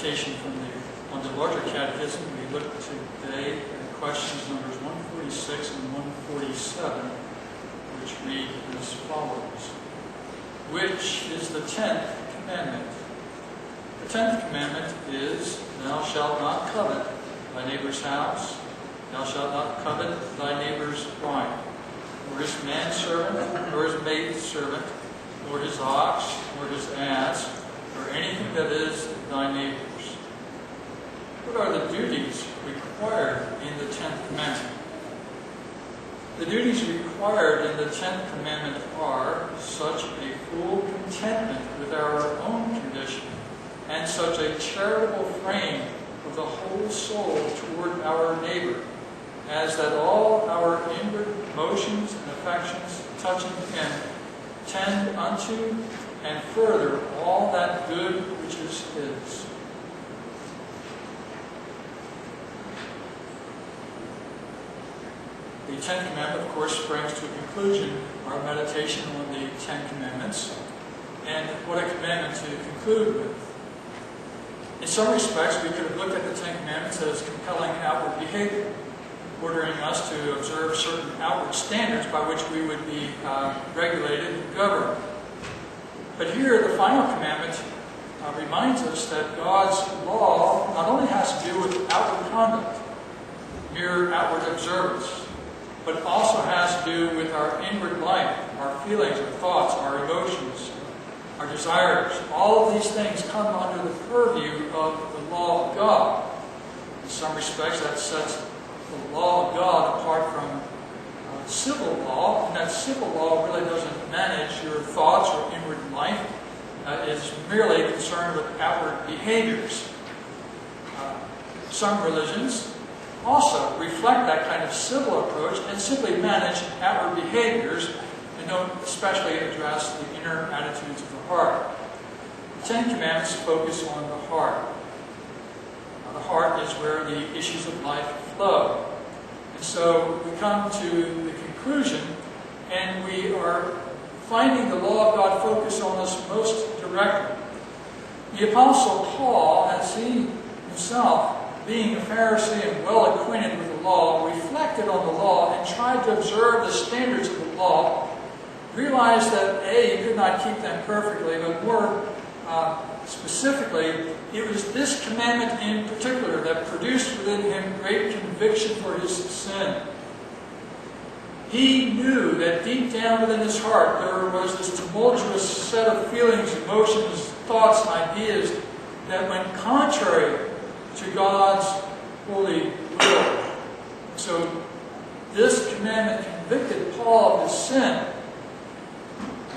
meditation on the Larger Catechism. We look today at questions numbers 146 and 147, which read as follows. Which is the 10th commandment? The 10th commandment is, Thou shalt not covet thy neighbor's house, thou shalt not covet thy neighbor's wife, nor his manservant, nor his maidservant, nor his ox, nor his ass, nor anything that is thy neighbor's. What are the duties required in the 10th commandment? The duties required in the 10th commandment are such a full contentment with our own condition and such a charitable frame of the whole soul toward our neighbor, as that all our inward motions and affections touching him tend unto and further all that good which is his. The 10th commandment, of course, brings to a conclusion our meditation on the 10 commandments, and what a commandment to conclude with. In some respects, we could have looked at the 10 commandments as compelling outward behavior, ordering us to observe certain outward standards by which we would be regulated and governed. But here, the final commandment reminds us that God's law not only has to do with outward conduct, mere outward observance, but also has to do with our inward life, our feelings, our thoughts, our emotions, our desires. All of these things come under the purview of the law of God. In some respects, that sets the law of God apart from civil law, and that civil law really doesn't manage your thoughts or inward life. It's merely concerned with outward behaviors. Some religions also reflect that kind of civil approach and simply manage outward behaviors and don't especially address the inner attitudes of the heart. The 10 commandments focus on the heart. The heart is where the issues of life flow. And so we come to the conclusion, and we are finding the law of God focus on us most directly. The Apostle Paul, as he himself, being a Pharisee and well acquainted with the law, reflected on the law and tried to observe the standards of the law, realized that A, he could not keep them perfectly, but more specifically, it was this commandment in particular that produced within him great conviction for his sin. He knew that deep down within his heart there was this tumultuous set of feelings, emotions, thoughts, and ideas that went contrary to God's holy will. So this commandment convicted Paul of his sin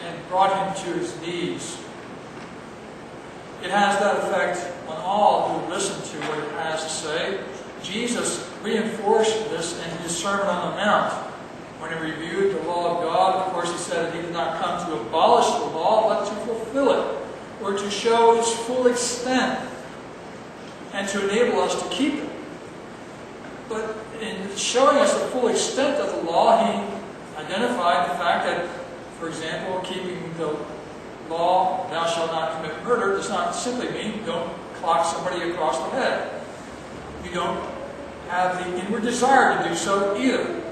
and brought him to his knees. It has that effect on all who listen to what it has to say. Jesus reinforced this in his Sermon on the Mount. When he reviewed the law of God, of course, he said that he did not come to abolish the law, but to fulfill it, or to show its full extent, and to enable us to keep it. But in showing us the full extent of the law, he identified the fact that, for example, keeping the law, thou shalt not commit murder, does not simply mean don't clock somebody across the head. You don't have the inward desire to do so either.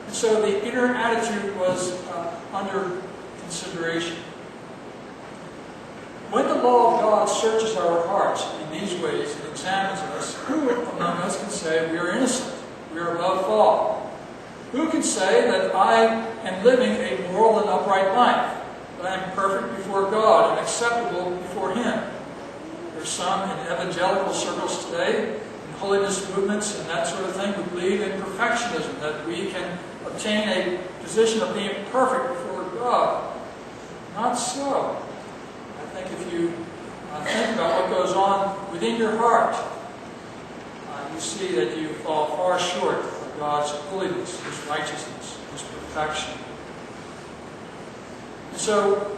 And so the inner attitude was under consideration. When the law of God searches our hearts in these ways and examines us, who among us can say we are innocent, we are above fault? Who can say that I am living a moral and upright life, that I am perfect before God and acceptable before Him? There's some in evangelical circles today, in holiness movements and that sort of thing, who believe in perfectionism, that we can obtain a position of being perfect before God. Not so. I think if you think about what goes on within your heart, you see that you fall far short of God's holiness, His righteousness, His perfection. And so,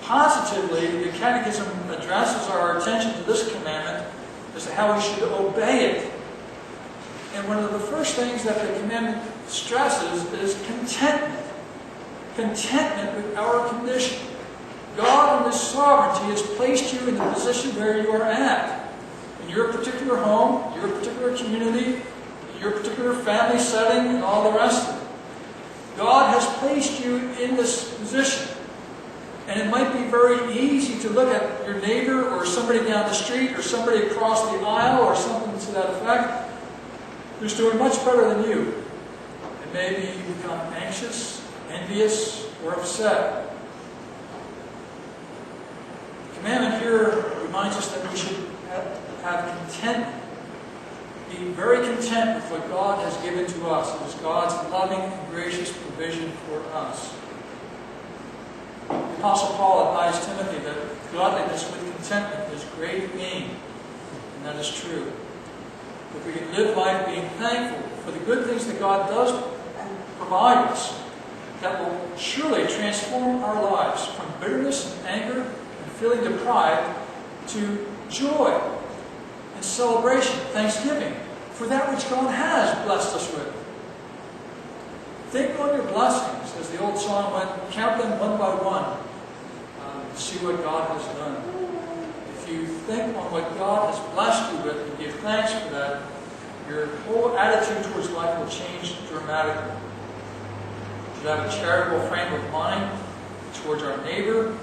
positively, the Catechism addresses our attention to this commandment as to how we should obey it. And one of the first things that the commandment stresses is contentment. Contentment with our condition. God in His sovereignty has placed you in the position where you are at. in your particular home, your particular community, your particular family setting, and all the rest of it. God has placed you in this position. And it might be very easy to look at your neighbor or somebody down the street or somebody across the aisle or something to that effect who's doing much better than you. And maybe you become anxious, envious, or upset. The commandment here reminds us that we should have contentment. Be very content with what God has given to us. It is God's loving and gracious provision for us. The Apostle Paul advised Timothy that godliness with contentment is great gain. And that is true. If we can live life being thankful for the good things that God does provide us, that will surely transform our lives from bitterness and anger and feeling deprived to joy and celebration, thanksgiving for that which God has blessed us with. Think on your blessings, as the old song went, count them one by one, see what God has done. If you think on what God has blessed you with and give thanks for that, your whole attitude towards life will change dramatically. You should have a charitable frame of mind towards our neighbor.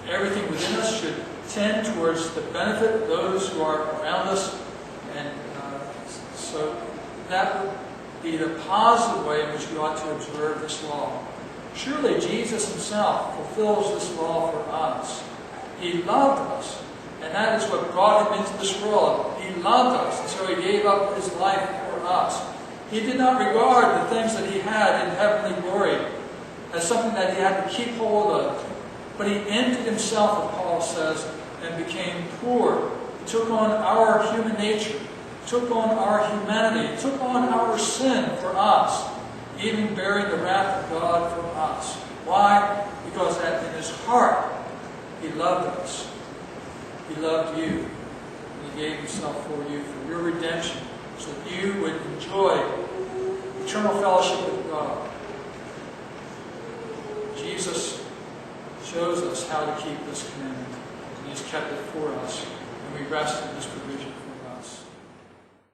Everything within us should tend towards the benefit of those who are around us. And so that would be the positive way in which we ought to observe this law. Surely Jesus himself fulfills this law for us. He loved us, and that is what brought him into this world. He loved us, and so he gave up his life for us. He did not regard the things that he had in heavenly glory as something that he had to keep hold of. But he emptied himself, as Paul says, and became poor. He took on our human nature, took on our humanity, took on our sin for us, even bearing the wrath of God for us. Why? Because that in his heart, he loved us. He loved you. And he gave himself for you, for your redemption, so that you would enjoy eternal fellowship with God. Jesus shows us how to keep this commandment, and he's kept it for us, and we rest in his provision.